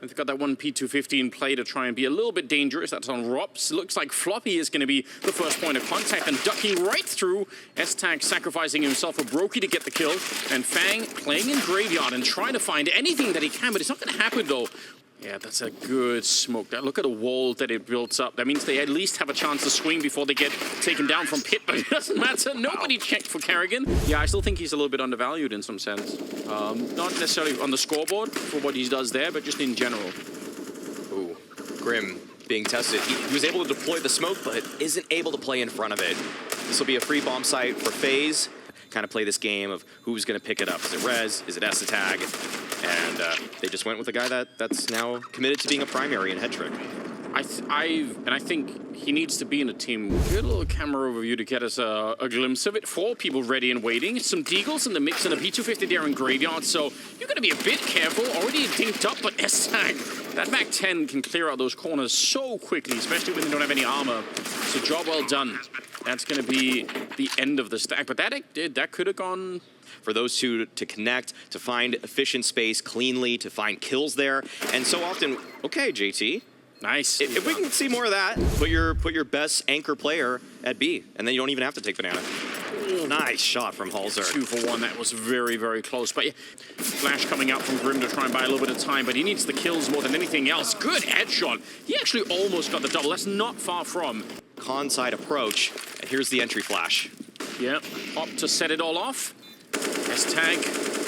They've got that one P250 in play to try and be a little bit dangerous. That's on ropz. Looks like Floppy is going to be the first point of contact and ducking right through. S-Tag sacrificing himself for Brokey to get the kill. And Fang playing in Graveyard and trying to find anything that he can, but it's not going to happen though. Yeah, that's a good smoke. Look at the wall that it builds up. That means they at least have a chance to swing before they get taken down from pit, but it doesn't matter. Nobody checked for Karrigan. Yeah, I still think he's a little bit undervalued in some sense. Not necessarily on the scoreboard for what he does there, but just in general. Ooh, Grim being tested. He was able to deploy the smoke, but isn't able to play in front of it. This will be a free bomb site for FaZe. Kind of play this game of who's going to pick it up. Is it Rez? Is it S-Tag? And they just went with a guy that's now committed to being a primary in Headtrick. I think he needs to be in a team. Get a little camera overview to get us a glimpse of it. 4 people ready and waiting. Some Deagles in the mix and a P250 there in Graveyard. So you're going to be a bit careful. Already dinked up, but S-Tag, that Mac 10 can clear out those corners so quickly, especially when they don't have any armor. So job well done. That's going to be the end of the stack. But that could have gone... For those two to connect, to find efficient space cleanly, to find kills there. And so often, okay, JT. Nice. If we can see more of that, put your best anchor player at B, and then you don't even have to take banana. Nice shot from HellRaisers. 2 for 1. That was very, very close. But yeah, Flash coming out from Grim to try and buy a little bit of time, but he needs the kills more than anything else. Good headshot. He actually almost got the double. That's not far from. Con side approach. And here's the entry flash. Yeah, Op to set it all off. S-Tag,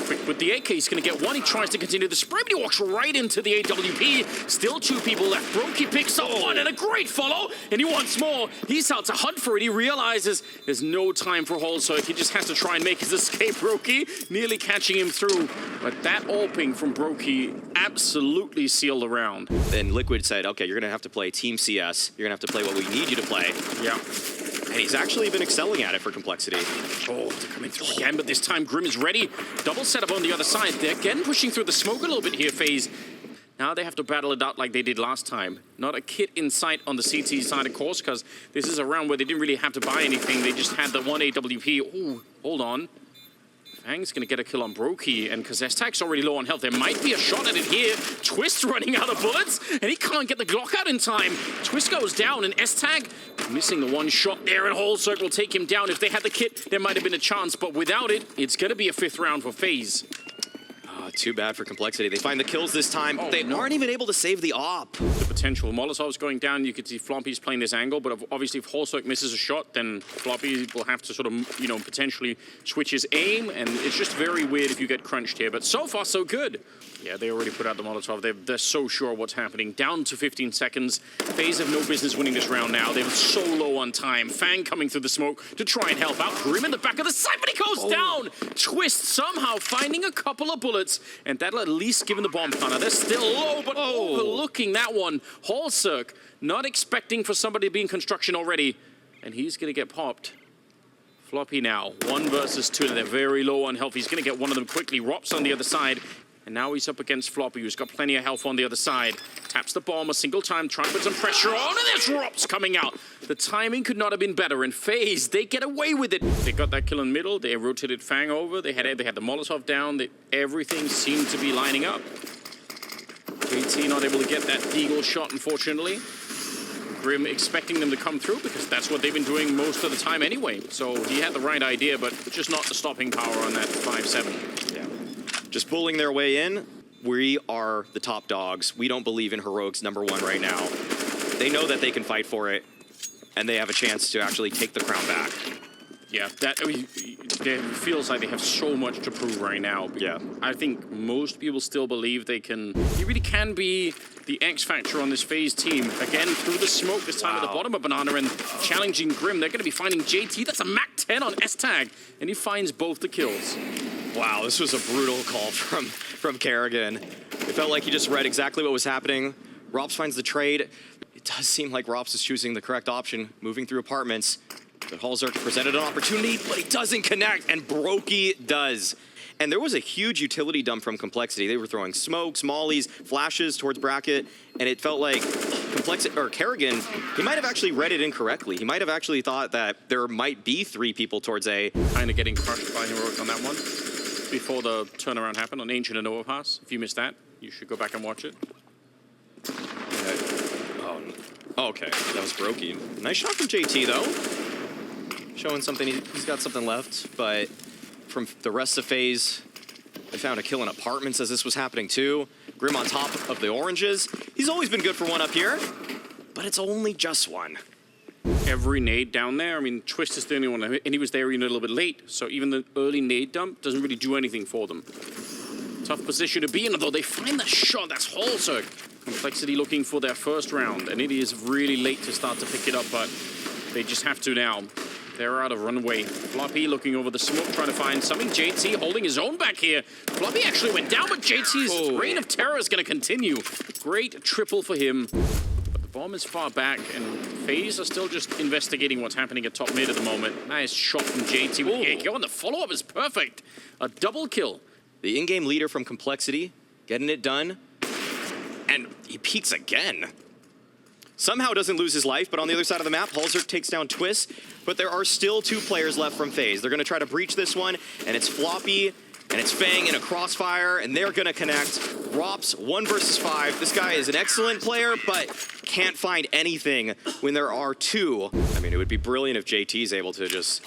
quick with the AK, he's going to get one. He tries to continue the spray, but he walks right into the AWP. Still 2 people left. Brokey picks up one and a great follow, and he wants more. He's out to hunt for it. He realizes there's no time for hold, so he just has to try and make his escape. Brokey nearly catching him through, but that AWPing from Brokey absolutely sealed the round. Then Liquid said, okay, you're going to have to play Team CS. You're going to have to play what we need you to play. Yeah. And he's actually been excelling at it for Complexity. Oh, they're coming through again, but this time Grim is ready. Double setup on the other side. They're again pushing through the smoke a little bit here, FaZe. Now they have to battle it out like they did last time. Not a kit in sight on the CT side, of course, because this is a round where they didn't really have to buy anything. They just had the one AWP. Ooh, hold on. Fang's going to get a kill on Brokey, and because S-Tag's already low on health, there might be a shot at it here. Twistzz running out of bullets, and he can't get the Glock out in time. Twistzz goes down, and S-Tag missing the one shot there, and HellRaisers will take him down. If they had the kit, there might have been a chance, but without it, it's going to be a 5th round for FaZe. Too bad for Complexity. They find the kills this time. They aren't even able to save the op. The potential. Molotov's going down. You could see Floppy's playing this angle, but obviously if HellRaisers misses a shot, then Floppy will have to sort of, you know, potentially switch his aim, and it's just very weird if you get crunched here. But so far, so good. Yeah, they already put out the Molotov. They're so sure what's happening. Down to 15 seconds. FaZe have no business winning this round now. They're so low on time. Fang coming through the smoke to try and help out. Grim in the back of the side, but he goes down. Twistzz somehow finding a couple of bullets, and that'll at least give him the bomb counter. They're still low, but overlooking that one. HellRaisers not expecting for somebody to be in construction already, and he's going to get popped. Floppy now, 1 versus 2. They're very low on health. He's going to get one of them quickly. ropz on the other side. And now he's up against Floppy, who's got plenty of health on the other side. Taps the bomb a single time, trying to put some pressure on, and there's ropz coming out. The timing could not have been better, and FaZe, they get away with it. They got that kill in the middle, they rotated Fang over, they had the Molotov down, everything seemed to be lining up. JT not able to get that Deagle shot, unfortunately. Grim expecting them to come through, because that's what they've been doing most of the time anyway. So he had the right idea, but just not the stopping power on that 5-7. Yeah. Just bullying their way in. We are the top dogs. We don't believe in heroics #1 right now. They know that they can fight for it, and they have a chance to actually take the crown back. Yeah, it feels like they have so much to prove right now. Yeah. I think most people still believe they really can be the X factor on this FaZe team. Again, through the smoke this time at the bottom of Banana and challenging Grim. They're going to be finding JT. That's a Mac 10 on S-Tag, and he finds both the kills. Wow, this was a brutal call from Karrigan. It felt like he just read exactly what was happening. ropz finds the trade. It does seem like ropz is choosing the correct option, moving through apartments. But HellRaisers presented an opportunity, but he doesn't connect, and Brokey does. And there was a huge utility dump from Complexity. They were throwing smokes, mollies, flashes towards bracket, and it felt like Karrigan, he might have actually read it incorrectly. He might have actually thought that there might be 3 people towards A. Kind of getting crushed by heroic on that one before the turnaround happened on Ancient and Overpass. If you missed that, you should go back and watch it. Okay, that was Brokey. Nice shot from JT, though. Showing something, he's got something left, but from the rest of FaZe, they found a kill in apartments as this was happening, too. Grim on top of the oranges. He's always been good for one up here, but it's only just one. Every nade down there, I mean, Twistzz is the only one, and he was there even a little bit late, so even the early nade dump doesn't really do anything for them. Tough position to be in, although they find that shot, that's HellRaisers. Complexity looking for their first round, and it is really late to start to pick it up, but they just have to now. They're out of runway. Floppy looking over the smoke, trying to find something. JT holding his own back here. Floppy actually went down, but JT's reign of terror is going to continue. Great triple for him. But the bomb is far back, and FaZe are still just investigating what's happening at top mid at the moment. Nice shot from JT with the AQ, and the follow-up is perfect. A double kill. The in-game leader from Complexity, getting it done. And he peeks again. Somehow doesn't lose his life, but on the other side of the map, HellRaisers takes down Twistzz, but there are still 2 players left from FaZe. They're gonna try to breach this one, and it's Floppy, and it's Fang in a crossfire, and they're gonna connect. ropz, 1 versus 5. This guy is an excellent player, but can't find anything when there are 2. I mean, it would be brilliant if JT's able to just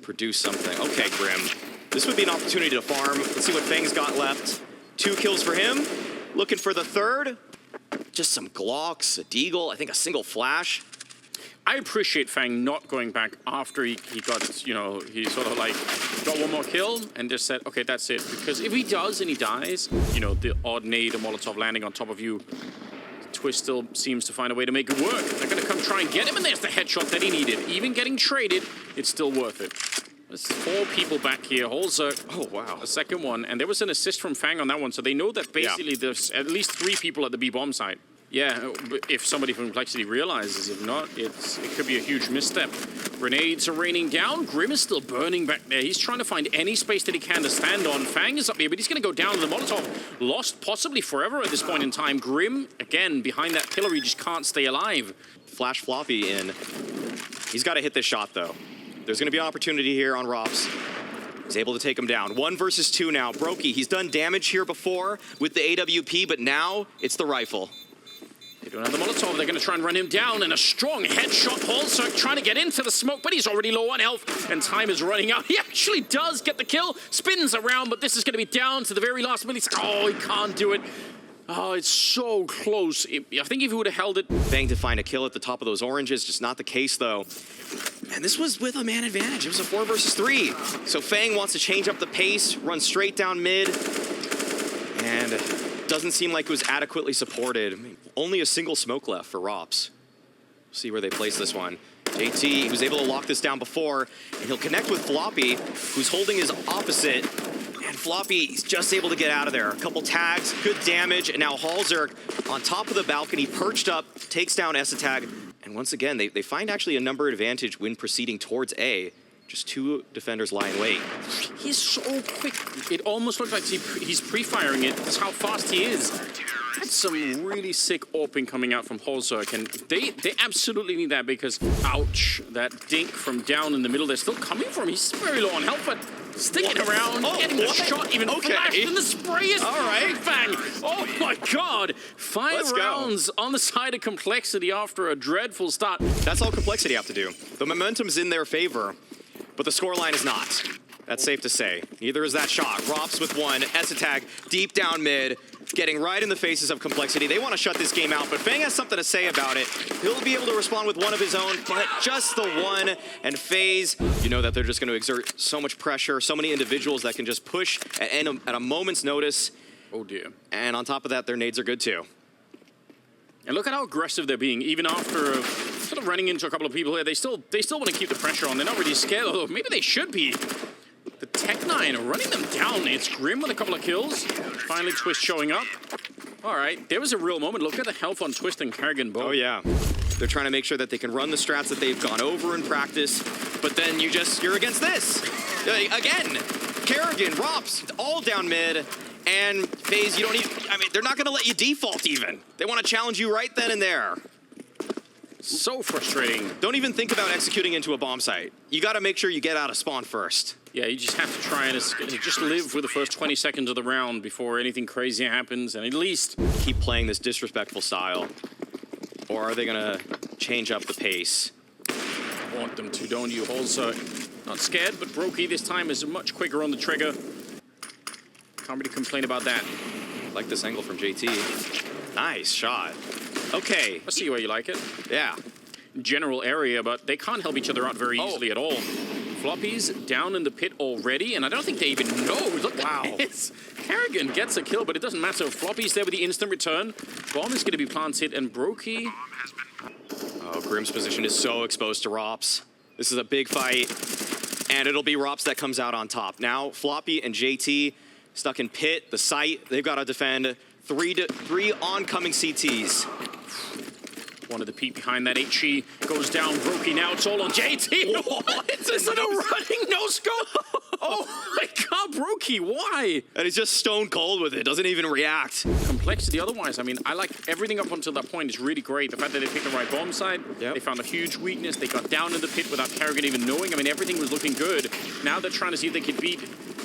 produce something. Okay, Grim. This would be an opportunity to farm. Let's see what Fang's got left. 2 kills for him. Looking for the 3rd. Just some Glocks, a Deagle, I think a single flash. I appreciate Fang not going back after he got, you know, he sort of like got 1 more kill and just said, okay, that's it. Because if he does and he dies, you know, the odd nade or Molotov landing on top of you, Twistzz still seems to find a way to make it work. They're going to come try and get him, and there's the headshot that he needed. Even getting traded, it's still worth it. There's 4 people back here. HellRaisers, oh wow, a second one, and there was an assist from Fang on that one, so they know that basically there's at least 3 people at the B bomb site. Yeah, if somebody from Complexity realizes, if not, it could be a huge misstep. Grenades are raining down. Grim is still burning back there. He's trying to find any space that he can to stand on. Fang is up here, but he's going to go down to the Molotov. Lost possibly forever at this point in time. Grim, again, behind that pillar, he just can't stay alive. Flash Floppy in. He's got to hit this shot, though. There's going to be an opportunity here on ropz. He's able to take him down. 1 versus 2 now. Brokey, he's done damage here before with the AWP, but now it's the rifle. They don't have the Molotov. They're going to try and run him down, and a strong headshot. HellRaisers trying to get into the smoke, but he's already low on health, and time is running out. He actually does get the kill, spins around, but this is going to be down to the very last minute. Oh, he can't do it. Oh, it's so close. I think if he would have held it. Fang to find a kill at the top of those oranges, just not the case, though. And this was with a man advantage. It was a 4 versus 3. So Fang wants to change up the pace, run straight down mid, and doesn't seem like it was adequately supported. I mean, only a single smoke left for ropz. See where they place this one. JT, who's able to lock this down before, and he'll connect with Floppy, who's holding his opposite. And Floppy, he's just able to get out of there. A couple tags, good damage, and now HellRaisers on top of the balcony, perched up, takes down ESL. And once again, they find actually a number advantage when proceeding towards A. Just 2 defenders lie in wait. He's so quick. It almost looks like he's pre-firing it. That's how fast he is. That's some really sick AWPing coming out from HellRaisers, and they absolutely need that because, ouch, that dink from down in the middle, they're still coming for him. He's very low on health, but sticking around, getting the shot, even flashed, and the spray is bang. Oh my God, 5 rounds on the side of Complexity after a dreadful start. That's all Complexity have to do. The momentum's in their favor, but the scoreline is not. That's safe to say. Neither is that shot. ropz with 1, ESL deep down mid, getting right in the faces of Complexity. They want to shut this game out, but Fang has something to say about it. He'll be able to respond with 1 of his own, but just the 1. And FaZe, you know that they're just going to exert so much pressure, so many individuals that can just push at a moment's notice. Oh dear. And on top of that, their nades are good too. And look at how aggressive they're being, even after sort of running into a couple of people here. They still want to keep the pressure on. They're not really scared, although maybe they should be. The Tech9 running them down. It's Grim with a couple of kills. Finally, Twistzz showing up. All right, there was a real moment. Look at the health on Twistzz and Karrigan both. Oh, yeah. They're trying to make sure that they can run the strats that they've gone over in practice, but then you're against this. Again, Karrigan, ropz, all down mid, and FaZe, you don't need, I mean, they're not going to let you default even. They want to challenge you right then and there. So frustrating. Don't even think about executing into a bomb site. You got to make sure you get out of spawn first. Yeah, you just have to try and just live with the first 20 seconds of the round before anything crazy happens, and at least keep playing this disrespectful style. Or are they gonna change up the pace? Want them to, don't you? Also, not scared, but Brokey this time is much quicker on the trigger. Can't really complain about that. Like this angle from JT. Nice shot. Okay. I see why you like it. Yeah. General area, but they can't help each other out very easily at all. Floppy's down in the pit already, and I don't think they even know. Look at this. Karrigan gets a kill, but it doesn't matter. Floppy's there with the instant return. Bomb is going to be planted, and Brokey... Oh, Grim's position is so exposed to ropz. This is a big fight, and it'll be ropz that comes out on top. Now, Floppy and JT stuck in pit, the site. They've got to defend three oncoming CTs. Wanted to peek behind that. HE goes down. Brokey now. It's all on JT. What? It's a running no-scope. Oh my God, Brokey, why? And he's just stone cold with it. Doesn't even react. Complexity otherwise, I mean, I like everything up until that point is really great. The fact that they picked the right bomb side, they found a huge weakness. They got down in the pit without Karrigan even knowing. I mean, everything was looking good. Now they're trying to see if they could beat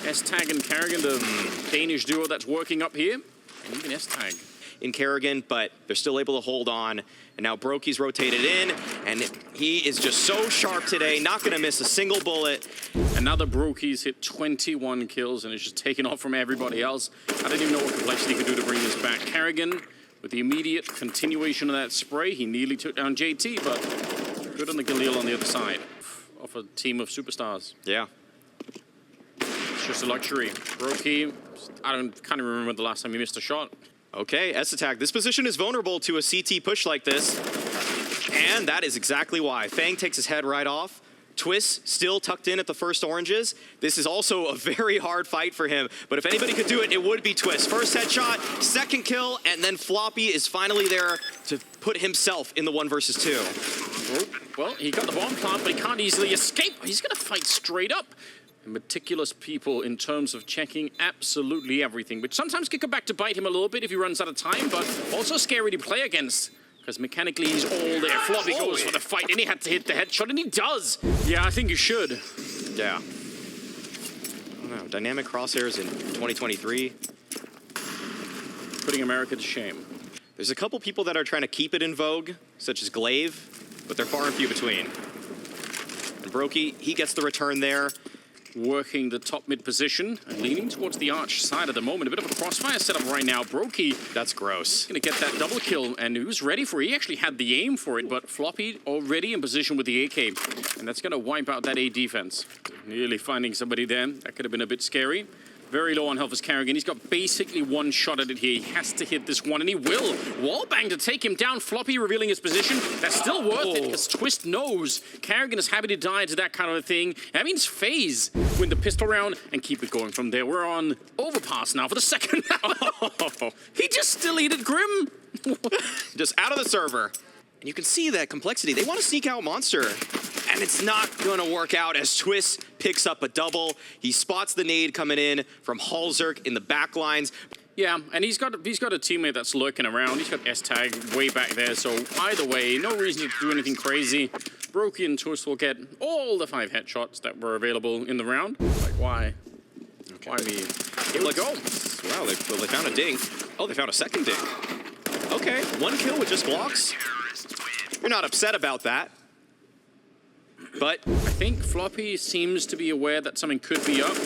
S-Tag and Karrigan, the Danish duo that's working up here. And even S-Tag. In Karrigan, but they're still able to hold on. And now Brokey's rotated in, and he is just so sharp today, not gonna miss a single bullet. And now the Brokey's hit 21 kills and is just taken off from everybody else. I don't even know what Complexity could do to bring this back. Karrigan, with the immediate continuation of that spray, he nearly took down JT, but good on the Galil on the other side of a team of superstars. Yeah. It's just a luxury. Brokey, can't even remember the last time he missed a shot. Okay, S-Attack. This position is vulnerable to a CT push like this. And that is exactly why. Fang takes his head right off. Twistzz still tucked in at the first oranges. This is also a very hard fight for him. But if anybody could do it, it would be Twistzz. First headshot, second kill, and then Floppy is finally there to put himself in the 1 versus 2. Oh, well, he got the bomb plant, but he can't easily escape. He's going to fight straight up. Meticulous people in terms of checking absolutely everything, which sometimes can come back to bite him a little bit if he runs out of time, but also scary to play against, because mechanically he's all there. Floppy goes for the fight, and he had to hit the headshot, and he does. Yeah, I think you should. Yeah. I don't know, dynamic crosshairs in 2023. Putting America to shame. There's a couple people that are trying to keep it in vogue, such as Glaive, but they're far and few between. And Brokey, he gets the return there. Working the top mid position and leaning towards the arch side at the moment. A bit of a crossfire setup right now. Brokey, that's gross. Gonna get that double kill, and he was ready for it. He actually had the aim for it, but Floppy already in position with the AK, and that's gonna wipe out that A defense. Nearly finding somebody there. That could have been a bit scary. Very low on health as Karrigan. He's got basically one shot at it here. He has to hit this one, and he will. Wallbang to take him down. Floppy revealing his position. That's still worth it, because Twistzz knows Karrigan is happy to die to that kind of a thing. That means FaZe win the pistol round and keep it going from there. We're on Overpass now for the second. He just deleted Grim. Just out of the server. And you can see that Complexity, they want to sneak out Monster. And it's not going to work out as Twistzz picks up a double. He spots the nade coming in from HellRaisers in the back lines. Yeah, and he's got a teammate that's lurking around. He's got S-Tag way back there, so either way, no reason to do anything crazy. Brokey and Twistzz will get all the 5 headshots that were available in the round. Like, why? Okay. Why me? Here we go. Wow, they found a dink. Oh, they found a second dink. Okay, 1 kill with just blocks. You're not upset about that. But I think Floppy seems to be aware that something could be up.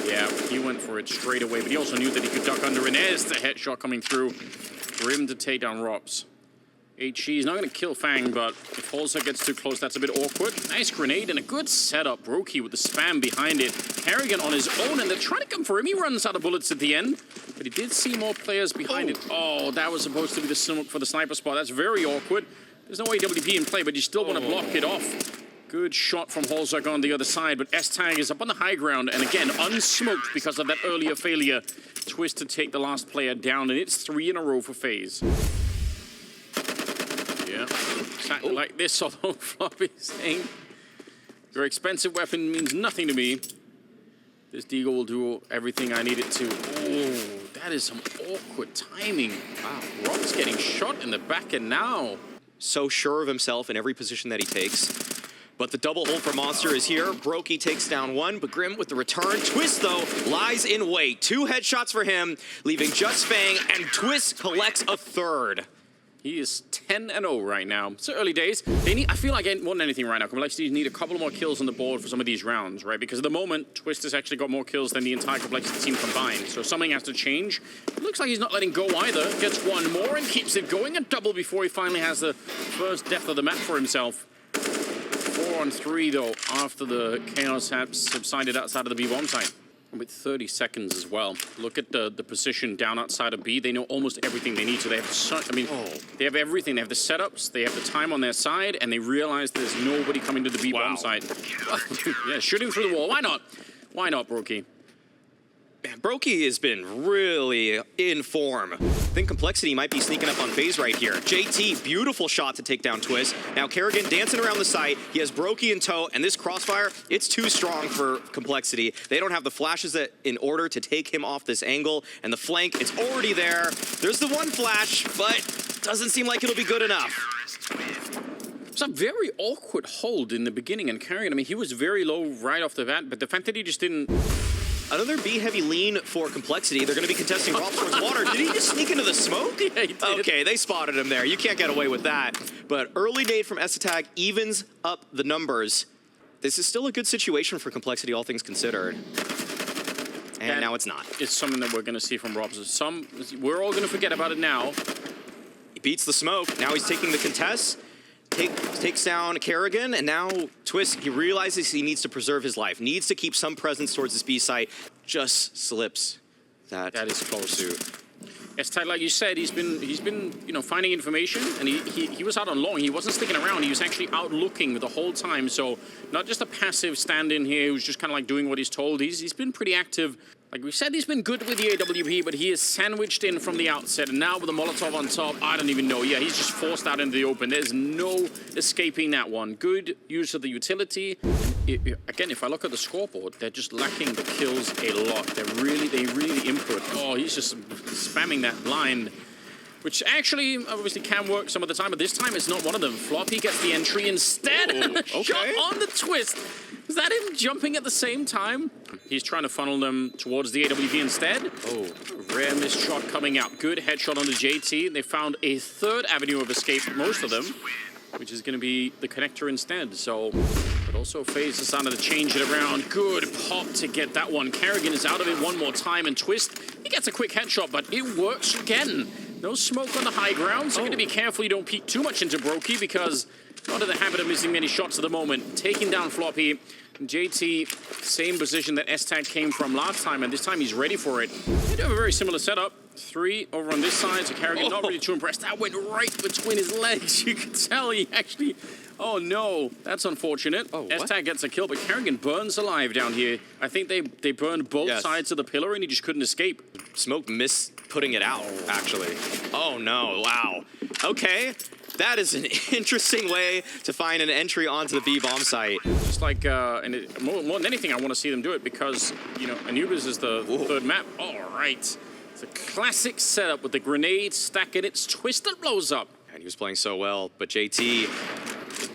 Yeah, he went for it straight away, but he also knew that he could duck under, and there's the headshot coming through for him to take down ropz. HE is not going to kill Fang, but if HellRaisers gets too close, that's a bit awkward. Nice grenade and a good setup. Brokey with the spam behind it. Karrigan on his own, and they're trying to come for him. He runs out of bullets at the end, but he did see more players behind it. Oh, that was supposed to be the smoke for the sniper spot. That's very awkward. There's no AWP in play, but you still want to block it off. Good shot from HellRaisers on the other side, but S-Tag is up on the high ground, and again, unsmoked because of that earlier failure. Twistzz to take the last player down, and it's 3 in a row for FaZe. Yeah, exactly like this, although Floppy saying, your expensive weapon means nothing to me. This Deagle will do everything I need it to. Oh, that is some awkward timing. Wow, ropz getting shot in the back, and now. So sure of himself in every position that he takes. But the double hold for Monster is here. Brokey takes down 1, but Grim with the return. Twistzz, though, lies in wait. 2 headshots for him, leaving just Fang, and Twistzz collects a 3rd. He is 10-0 right now. It's early days. I feel like more than anything right now, Complexity need a couple more kills on the board for some of these rounds, right? Because at the moment, Twistzz has actually got more kills than the entire Complexity team combined. So something has to change. It looks like he's not letting go either. Gets one more and keeps it going. A double before he finally has the first death of the map for himself. 4-on-3 though, after the chaos has subsided outside of the B-bomb site. With 30 seconds as well. Look at the position down outside of B. They know almost everything they need. So they have they have everything. They have the setups, they have the time on their side, and they realize there's nobody coming to the B-bomb side. Yeah, shooting through the wall. Why not? Why not, Brokey? Man, Brokey has been really in form. I think Complexity might be sneaking up on FaZe right here. JT, beautiful shot to take down Twistzz. Now Kerrigan dancing around the site. He has Brokey in tow, and this crossfire, it's too strong for Complexity. They don't have the flashes in order to take him off this angle, and the flank, it's already there. There's the one flash, but doesn't seem like it'll be good enough. It's a very awkward hold in the beginning, and Kerrigan, I mean, he was very low right off the bat, but the fact that he just didn't... Another B-heavy lean for Complexity. They're going to be contesting ropz towards water. Did he just sneak into the smoke? Yeah, he did. Okay, they spotted him there. You can't get away with that. But early nade from ESL evens up the numbers. This is still a good situation for Complexity, all things considered. And now it's not. It's something that we're going to see from ropz. We're all going to forget about it now. He beats the smoke. Now he's taking the contest. Takes down Kerrigan, and now Twistzz, he realizes he needs to preserve his life, needs to keep some presence towards this B site, just slips that is close. ESL, like you said, he's been finding information, and he was out on long. He wasn't sticking around. He was actually out looking the whole time. So not just a passive stand-in here who's just kind of like doing what he's told. He's been pretty active. Like we said, he's been good with the AWP, but he is sandwiched in from the outset. And now with the Molotov on top, I don't even know. Yeah, he's just forced out into the open. There's no escaping that one. Good use of the utility. Again, if I look at the scoreboard, they're just lacking the kills a lot. They really input. Oh, he's just spamming that blind, which actually obviously can work some of the time, but this time it's not one of them. Floppy gets the entry instead. Oh, okay. Shot on the Twistzz. Is that him jumping at the same time? He's trying to funnel them towards the AWP instead. Oh, rare missed shot coming out. Good headshot on the JT. They found a third avenue of escape for most of them, which is going to be the connector instead. So, but also FaZe decided to change it around. Good pop to get that one. Kerrigan is out of it one more time, and Twistzz, he gets a quick headshot, but it works again. No smoke on the high ground, so you're going to be careful you don't peek too much into Brokey, because not in the habit of missing many shots at the moment. Taking down Floppy. JT, same position that ESL came from last time, and this time he's ready for it. They do have a very similar setup. 3 over on this side, so Kerrigan not really too impressed. That went right between his legs. You can tell he actually... Oh no, that's unfortunate. ESL gets a kill, but Kerrigan burns alive down here. I think they burned both sides of the pillar, and he just couldn't escape. Smoke missed putting it out, actually. Oh no, wow. Okay. That is an interesting way to find an entry onto the B-bomb site. Just like, more than anything, I want to see them do it because, Anubis is the third map. All right. It's a classic setup with the grenade stacking its Twistzz that blows up. And he was playing so well, but JT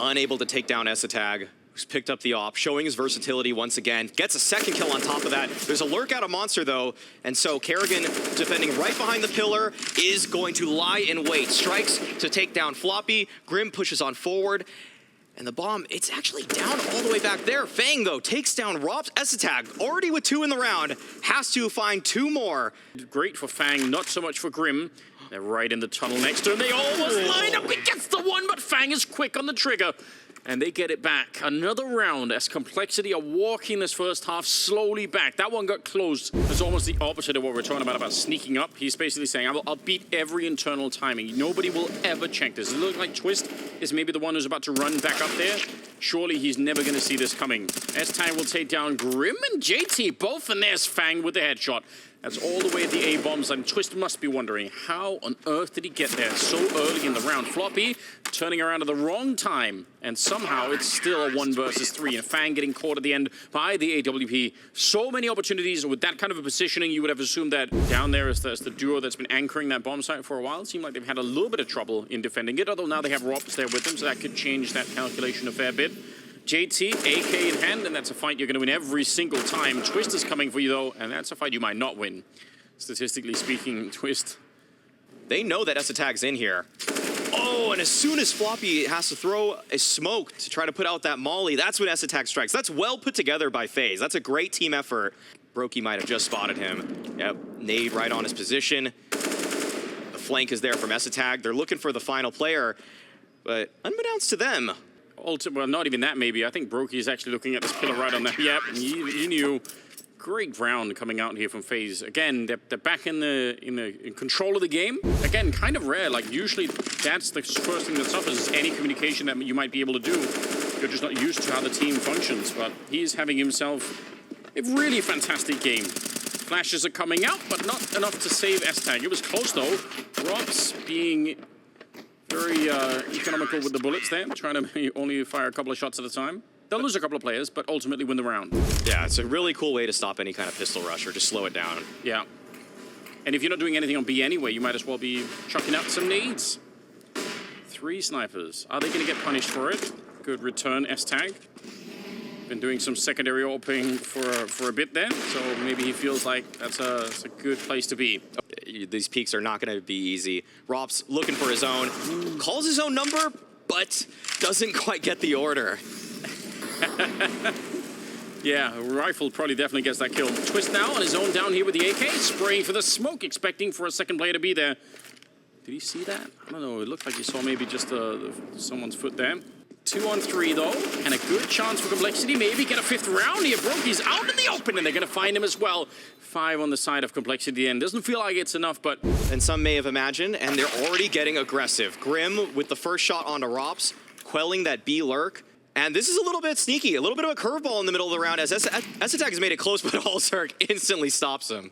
unable to take down ESL, who's picked up the op, showing his versatility once again. Gets a second kill on top of that. There's a lurk out of Monster, though, and so Kerrigan, defending right behind the pillar, is going to lie in wait. Strikes to take down Floppy. Grim pushes on forward, and the bomb, it's actually down all the way back there. Fang, though, takes down ropz. ESL, already with 2 in the round, has to find 2 more. Great for Fang, not so much for Grim. They're right in the tunnel next to him. They almost lined up. He gets the one, but Fang is quick on the trigger. And they get it back. Another round as Complexity are walking this first half slowly back. That one got closed. It's almost the opposite of what we're talking about sneaking up. He's basically saying, I'll beat every internal timing. Nobody will ever check this. It looks like Twistzz is maybe the one who's about to run back up there. Surely he's never going to see this coming. ESL will take down Grim and JT, both, and there's Fang with the headshot. That's all the way at the A-bombs, and Twistzz must be wondering, how on earth did he get there so early in the round? Floppy turning around at the wrong time, and somehow it's still a 1 versus 3, and Fang getting caught at the end by the AWP. So many opportunities with that kind of a positioning. You would have assumed that down there is the duo that's been anchoring that bomb site for a while. It seemed like they've had a little bit of trouble in defending it, although now they have ropz there with them, so that could change that calculation a fair bit. JT, AK in hand, and that's a fight you're going to win every single time. Twistzz is coming for you, though, and that's a fight you might not win. Statistically speaking, Twistzz. They know that ESL in here. Oh, and as soon as Floppy has to throw a smoke to try to put out that molly, that's when S-Attack strikes. That's well put together by FaZe. That's a great team effort. Brokey might have just spotted him. Yep, nade right on his position. The flank is there from S-Attack. They're looking for the final player, but unbeknownst to them. Well, not even that, maybe. I think Brokey is actually looking at this pillar right on there. Yep, you knew. Great round coming out here from FaZe. Again, they're back in control of the game. Again, kind of rare. Like, usually that's the first thing that suffers is any communication that you might be able to do. You're just not used to how the team functions. But he's having himself a really fantastic game. Flashes are coming out, but not enough to save S-Tag. It was close, though. ropz being very economical with the bullets there, trying to only fire a couple of shots at a time. They'll lose a couple of players, but ultimately win the round. Yeah, it's a really cool way to stop any kind of pistol rush or just slow it down. Yeah. And if you're not doing anything on B anyway, you might as well be chucking out some nades. 3 snipers. Are they going to get punished for it? Good return, S-Tag. Been doing some secondary AWPing for a bit there, so maybe he feels like that's a good place to be. These peaks are not going to be easy. ropz looking for his own, calls his own number, but doesn't quite get the order. Yeah, Rifle probably definitely gets that kill. Twistzz now on his own down here with the AK, spraying for the smoke, expecting for a second player to be there. Did he see that? I don't know, it looked like he saw maybe just someone's foot there. 2 on 3 though, and a good chance for Complexity, maybe get a 5th round here. Brokey's out in the open, and they're gonna find him as well. 5 on the side of Complexity, and doesn't feel like it's enough, but... And some may have imagined, and they're already getting aggressive. Grim with the first shot onto ropz, quelling that B lurk. And this is a little bit sneaky, a little bit of a curveball in the middle of the round as S-Attack has made it close, but allzerk instantly stops him.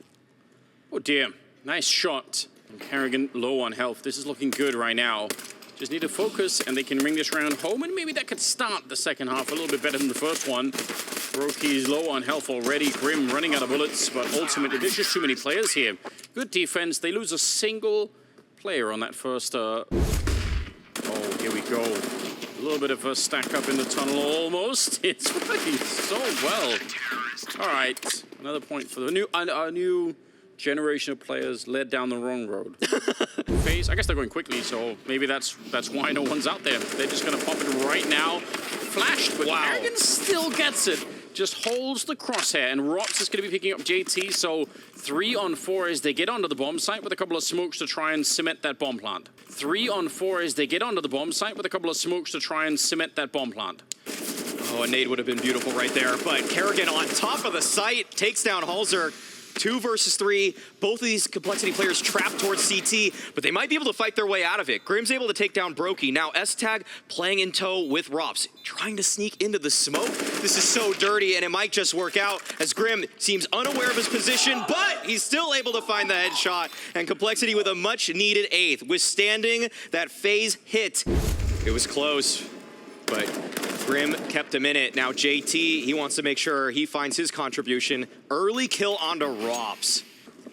Oh dear, nice shot. And Kerrigan low on health. This is looking good right now. Just need to focus and they can bring this round home, and maybe that could start the second half a little bit better than the first one. Brokey's low on health already. Grim running out of bullets, but ultimately there's just too many players here. Good defense. They lose a single player on that first... Oh, here we go. A little bit of a stack up in the tunnel almost. It's working so well. All right, another point for the new generation of players led down the wrong road. FaZe, I guess they're going quickly, so maybe that's why no one's out there. They're just gonna pop it right now. Flashed, but Kerrigan still gets it. Just holds the crosshair, and ropz is gonna be picking up JT, so 3 on 4 as they get onto the bomb site with a couple of smokes to try and cement that bomb plant. 3 on 4 as they get onto the bomb site with a couple of smokes to try and cement that bomb plant. Oh, a nade would have been beautiful right there, but Kerrigan on top of the site takes down allzerk. 2 versus 3, both of these Complexity players trapped towards CT, but they might be able to fight their way out of it. Grim's able to take down Brokey. Now S-Tag playing in tow with ropz, trying to sneak into the smoke. This is so dirty, and it might just work out as Grim seems unaware of his position, but he's still able to find the headshot, and Complexity with a much-needed 8th, withstanding that FaZe hit. It was close, but Grim kept him in it. Now JT, he wants to make sure he finds his contribution. Early kill onto ropz.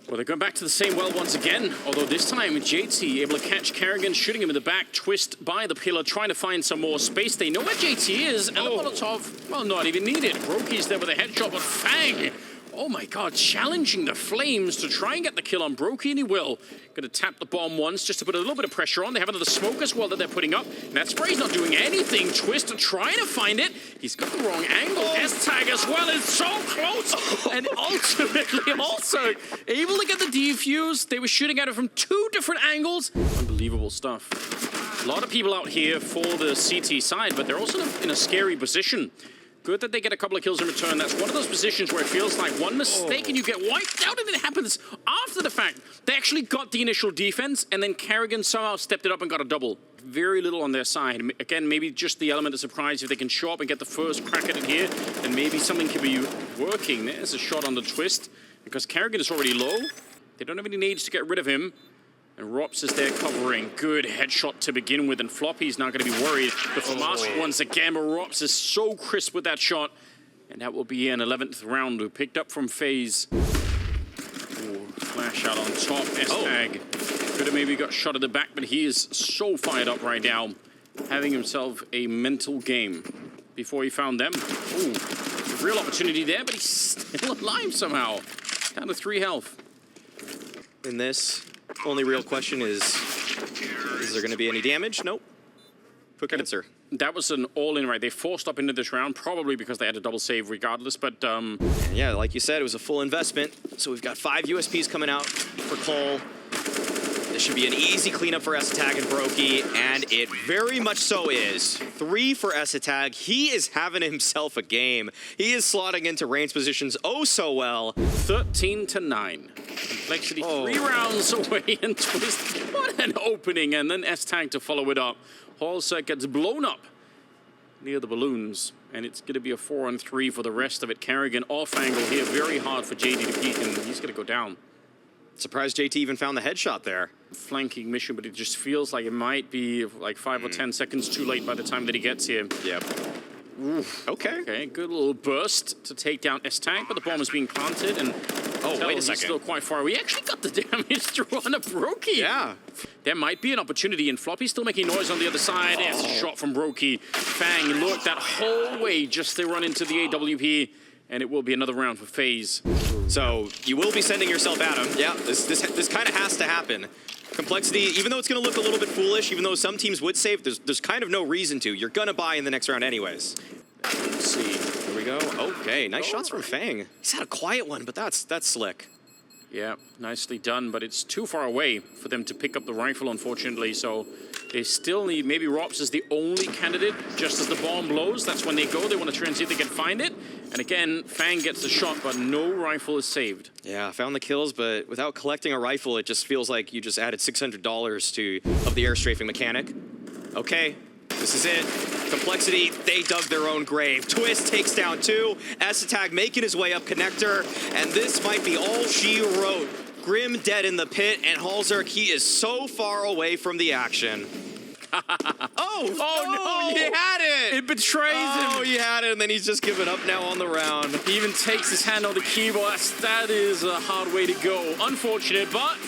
Well, they're going back to the same well once again, although this time JT able to catch Kerrigan, shooting him in the back, Twistzz by the pillar, trying to find some more space. They know where JT is, and the Molotov, well, not even needed. Brokey's there with a headshot, but Fang, oh my god, challenging the Flames to try and get the kill on Brokey, and he will. Gonna tap the bomb once just to put a little bit of pressure on. They have another smoke as well that they're putting up. That spray's not doing anything. Twistzz trying to find it. He's got the wrong angle. S-Tag as well is so close. And ultimately also able to get the defuse. They were shooting at it from 2 different angles. Unbelievable stuff. A lot of people out here for the CT side, but they're also in a scary position. Good that they get a couple of kills in return. That's one of those positions where it feels like one mistake and you get wiped out, and it happens after the fact. They actually got the initial defense, and then Kerrigan somehow stepped it up and got a double. Very little on their side. Again, maybe just the element of surprise. If they can show up and get the first crack at it here, then maybe something could be working. There's a shot on the Twistzz, because Kerrigan is already low. They don't have any needs to get rid of him. And ropz is there covering. Good headshot to begin with, and Floppy's not going to be worried. The FAMAS once again, but ropz is so crisp with that shot. And that will be an 11th round who picked up from FaZe. Ooh, flash out on top. S-Tag could have maybe got shot at the back, but he is so fired up right now. Having himself a mental game before he found them. Ooh, real opportunity there, but he's still alive somehow. Down to 3 health. In this, only real question is Is there going to be any damage? Nope. Quick answer. That was an all-in, right? They forced up into this round, probably because they had a double save regardless, but... Yeah, like you said, it was a full investment. So we've got 5 USPs coming out for Cole. This should be an easy cleanup for S-Tag and Brokey, and it very much so is. 3 for S-Tag. He is having himself a game. He is slotting into range positions oh so well. 13-9. Complexity 3 rounds away, and Twistzz, what an opening, and then S-Tag to follow it up. HellRaisers gets blown up near the balloons, and it's going to be a 4-on-3 for the rest of it. Karrigan off angle here, very hard for JT to peek, and he's going to go down. Surprised JT even found the headshot there. Flanking mission, but it just feels like it might be like 5 or 10 seconds too late by the time that he gets here. Yep. Oof. Okay, good little burst to take down S-Tag, but the bomb is being planted, and wait a second. He's still quite far away. He actually got the damage through on a Brokey. Yeah. There might be an opportunity, and Floppy's still making noise on the other side. It's a shot from Brokey. Fang looked that whole way just to run into the AWP, and it will be another round for FaZe. So you will be sending yourself at him. Yeah, this kind of has to happen. Complexity, even though it's going to look a little bit foolish, even though some teams would save, there's kind of no reason to. You're going to buy in the next round anyways. Let's see. Here we go. Okay, nice shots from Fang. He's had a quiet one, but that's slick. Yeah, nicely done, but it's too far away for them to pick up the rifle, unfortunately, so they still need, maybe ropz is the only candidate, just as the bomb blows, that's when they go, they want to try and see if they can find it, and again, Fang gets the shot, but no rifle is saved. Yeah, found the kills, but without collecting a rifle, it just feels like you just added $600 of the air strafing mechanic. Okay, this is it. Complexity, they dug their own grave. Twistzz takes down 2. S-Tag making his way up connector, and this might be all she wrote. Grim dead in the pit, and HellRaisers, he is so far away from the action. Oh no, he had it! It betrays him. Oh, he had it, and then he's just giving up now on the round. He even takes his hand on the keyboard. That is a hard way to go. Unfortunate, but